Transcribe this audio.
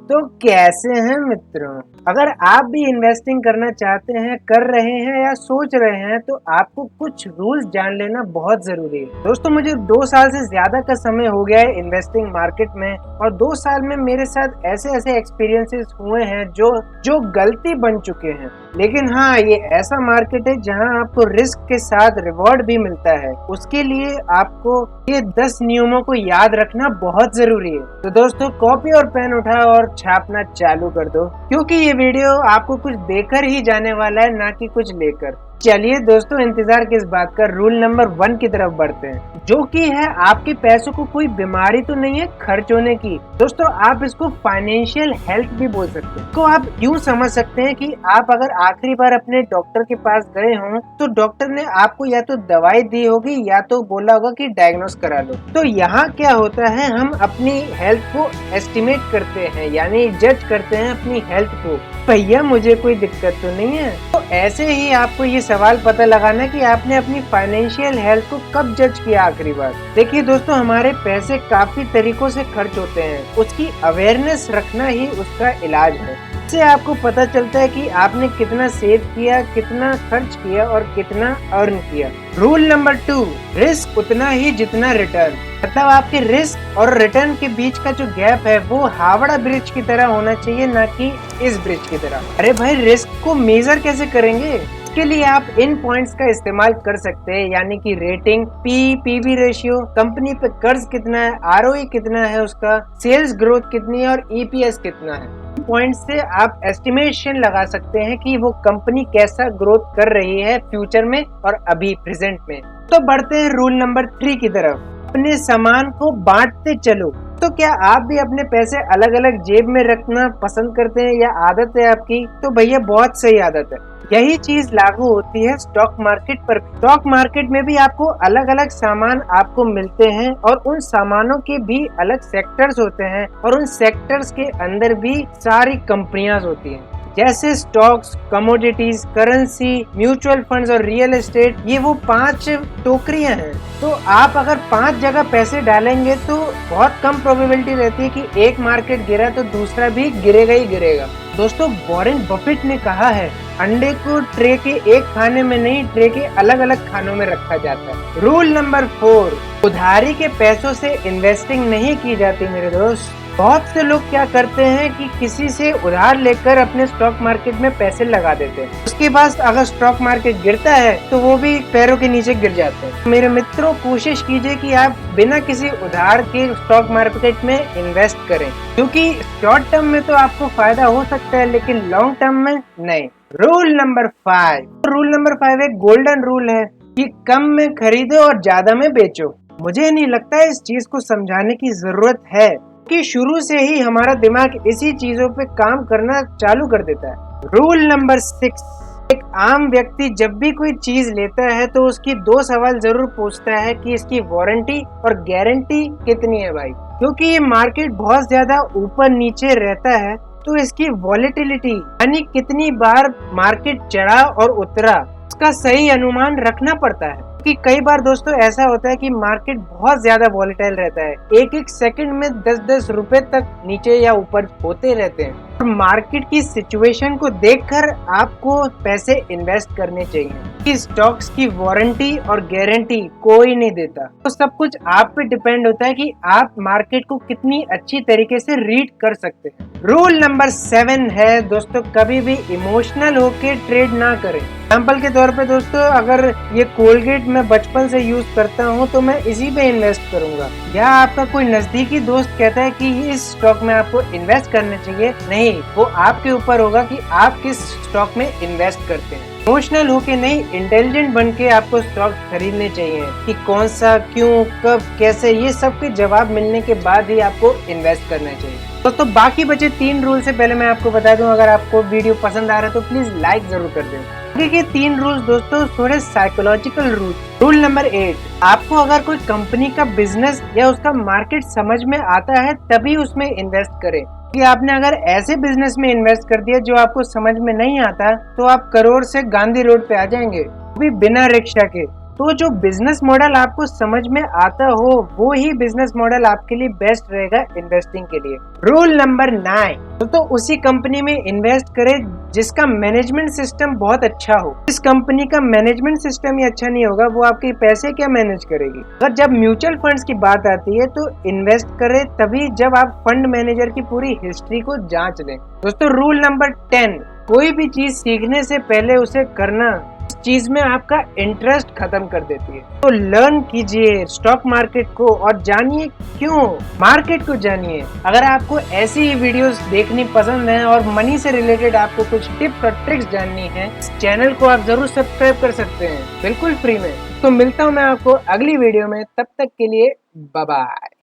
तो कैसे हैं मित्रों? अगर आप भी इन्वेस्टिंग करना चाहते हैं, कर रहे हैं या सोच रहे हैं तो आपको कुछ रूल्स जान लेना बहुत जरूरी है। दोस्तों मुझे 2 साल से ज्यादा का समय हो गया है इन्वेस्टिंग मार्केट में और 2 साल में मेरे साथ ऐसे एक्सपीरियंसेस हुए हैं जो गलती बन चुके हैं। लेकिन हाँ, ये ऐसा मार्केट है जहाँ आपको रिस्क के साथ रिवॉर्ड भी मिलता है। उसके लिए आपको ये 10 नियमों को याद रखना बहुत जरूरी है। तो दोस्तों कॉपी और पेन उठाओ और छापना चालू कर दो, क्योंकि ये वीडियो आपको कुछ देकर ही जाने वाला है, ना कि कुछ लेकर। चलिए दोस्तों, इंतजार किस बात का, रूल नंबर 1 की तरफ बढ़ते हैं, जो कि है आपके पैसों को कोई बीमारी तो नहीं है खर्च होने की। दोस्तों आप इसको फाइनेंशियल हेल्थ भी बोल सकते हैं। तो आप यूँ समझ सकते हैं कि आप अगर आखिरी बार अपने डॉक्टर के पास गए हों तो डॉक्टर ने आपको या तो दवाई दी होगी या तो बोला होगा कि डायग्नोस करा लो। तो यहाँ क्या होता है, हम अपनी हेल्थ को एस्टिमेट करते हैं, यानी जज करते हैं अपनी हेल्थ को। भैया मुझे कोई दिक्कत तो नहीं है। तो ऐसे ही आपको ये सवाल पता लगाना कि आपने अपनी फाइनेंशियल हेल्थ को कब जज किया आखिरी बार। देखिए दोस्तों, हमारे पैसे काफी तरीकों से खर्च होते हैं, उसकी अवेयरनेस रखना ही उसका इलाज है। इससे आपको पता चलता है कि आपने कितना सेव किया, कितना खर्च किया और कितना अर्न किया। रूल नंबर 2, रिस्क उतना ही जितना रिटर्न। मतलब आपके रिस्क और रिटर्न के बीच का जो गैप है वो हावड़ा ब्रिज की तरह होना चाहिए, ना कि इस ब्रिज की तरह। अरे भाई, रिस्क को मेजर कैसे करेंगे? इसके लिए आप इन पॉइंट्स का इस्तेमाल कर सकते हैं, यानी कि रेटिंग, पीवी रेशियो, कंपनी पे कर्ज कितना है, आरओई कितना है उसका, सेल्स ग्रोथ कितनी है और ईपीएस कितना है। पॉइंट से आप एस्टिमेशन लगा सकते हैं कि वो कंपनी कैसा ग्रोथ कर रही है फ्यूचर में और अभी प्रेजेंट में। तो बढ़ते हैं रूल नंबर 3 की तरफ, अपने सामान को बांटते चलो। तो क्या आप भी अपने पैसे अलग अलग जेब में रखना पसंद करते हैं या आदत है आपकी? तो भैया बहुत सही आदत है। यही चीज लागू होती है स्टॉक मार्केट पर। स्टॉक मार्केट में भी आपको अलग अलग सामान आपको मिलते हैं और उन सामानों के भी अलग सेक्टर्स होते हैं और उन सेक्टर्स के अंदर भी सारी कंपनियां होती हैं, जैसे stocks, commodities, currency, mutual funds और रियल एस्टेट। ये वो 5 टोकरियां हैं। तो आप अगर 5 जगह पैसे डालेंगे तो बहुत कम प्रोबेबिलिटी रहती है कि एक मार्केट गिरा तो दूसरा भी गिरेगा ही गिरेगा। दोस्तों वॉरेन बफेट ने कहा है, अंडे को ट्रे के एक खाने में नहीं, ट्रे के अलग अलग खानों में रखा जाता है। रूल नंबर 4, उधारी के पैसों से इन्वेस्टिंग नहीं की जाती मेरे दोस्त। बहुत से लोग क्या करते हैं कि किसी से उधार लेकर अपने स्टॉक मार्केट में पैसे लगा देते हैं, उसके बाद अगर स्टॉक मार्केट गिरता है तो वो भी पैरों के नीचे गिर जाते हैं। मेरे मित्रों, कोशिश कीजिए कि आप बिना किसी उधार के स्टॉक मार्केट में इन्वेस्ट करें, क्योंकि शॉर्ट टर्म में तो आपको फायदा हो सकता है लेकिन लॉन्ग टर्म में नहीं। रूल नंबर 5 एक गोल्डन रूल है कि कम में खरीदो और ज्यादा में बेचो। मुझे नहीं लगता इस चीज को समझाने की जरूरत है कि शुरू से ही हमारा दिमाग इसी चीजों पे काम करना चालू कर देता है। रूल नंबर 6, एक आम व्यक्ति जब भी कोई चीज लेता है तो उसकी 2 सवाल जरूर पूछता है कि इसकी वारंटी और गारंटी कितनी है भाई। क्योंकि ये मार्केट बहुत ज्यादा ऊपर नीचे रहता है तो इसकी वॉलेटिलिटी, यानी कितनी बार मार्केट चढ़ा और उतरा, उसका सही अनुमान रखना पड़ता है। कि कई बार दोस्तों ऐसा होता है कि मार्केट बहुत ज्यादा वॉलेटाइल रहता है, एक सेकंड में 10-10 रुपए तक नीचे या ऊपर होते रहते हैं। और मार्केट की सिचुएशन को देखकर आपको पैसे इन्वेस्ट करने चाहिए, कि स्टॉक्स की वारंटी और गारंटी कोई नहीं देता। तो सब कुछ आप पे डिपेंड होता है कि आप मार्केट को कितनी अच्छी तरीके से रीड कर सकते हैं। रूल नंबर 7 है दोस्तों, कभी भी इमोशनल होके ट्रेड ना करें। एग्जाम्पल के तौर पे दोस्तों, अगर ये कोलगेट मैं बचपन से यूज करता हूँ तो मैं इसी पे इन्वेस्ट करूंगा, या आपका कोई नजदीकी दोस्त कहता है कि इस स्टॉक में आपको इन्वेस्ट करना चाहिए, नहीं, वो आपके ऊपर होगा कि आप किस स्टॉक में इन्वेस्ट करते हैं। इमोशनल होके नहीं, इंटेलिजेंट बन के आपको स्टॉक खरीदने चाहिए कि कौन सा, क्यों, कब, कैसे, ये सब के जवाब मिलने के बाद ही आपको इन्वेस्ट करना चाहिए। तो बाकी बचे 3 रूल से पहले मैं आपको बता दूं, अगर आपको वीडियो पसंद आ रहा है तो प्लीज लाइक जरूर कर दें। देखिए 3 रूल्स दोस्तों थोड़े साइकोलॉजिकल रूल। रूल नंबर 8, आपको अगर कोई कंपनी का बिजनेस या उसका मार्केट समझ में आता है तभी उसमें इन्वेस्ट करें। कि आपने अगर ऐसे बिजनेस में इन्वेस्ट कर दिया जो आपको समझ में नहीं आता तो आप करोड़ से गांधी रोड पे आ जाएंगे, भी बिना रिक्शा के। तो जो बिजनेस मॉडल आपको समझ में आता हो वो ही बिजनेस मॉडल आपके लिए बेस्ट रहेगा इन्वेस्टिंग के लिए। रूल नंबर 9, तो उसी कंपनी में इन्वेस्ट करें जिसका मैनेजमेंट सिस्टम बहुत अच्छा हो। इस कंपनी का मैनेजमेंट सिस्टम ही अच्छा नहीं होगा, वो आपके पैसे क्या मैनेज करेगी। अगर जब म्यूचुअल फंड्स की बात आती है तो इन्वेस्ट करें तभी जब आप फंड मैनेजर की पूरी हिस्ट्री को जांच लें। दोस्तों रूल नंबर 10, कोई भी चीज सीखने से पहले उसे करना इस चीज में आपका इंटरेस्ट खत्म कर देती है। तो लर्न कीजिए स्टॉक मार्केट को और जानिए क्यों, मार्केट को जानिए। अगर आपको ऐसी ही वीडियोस देखनी पसंद है और मनी से रिलेटेड आपको कुछ टिप्स और ट्रिक्स जाननी है, इस चैनल को आप जरूर सब्सक्राइब कर सकते हैं बिल्कुल फ्री में। तो मिलता हूँ मैं आपको अगली वीडियो में, तब तक के लिए बाय बाय।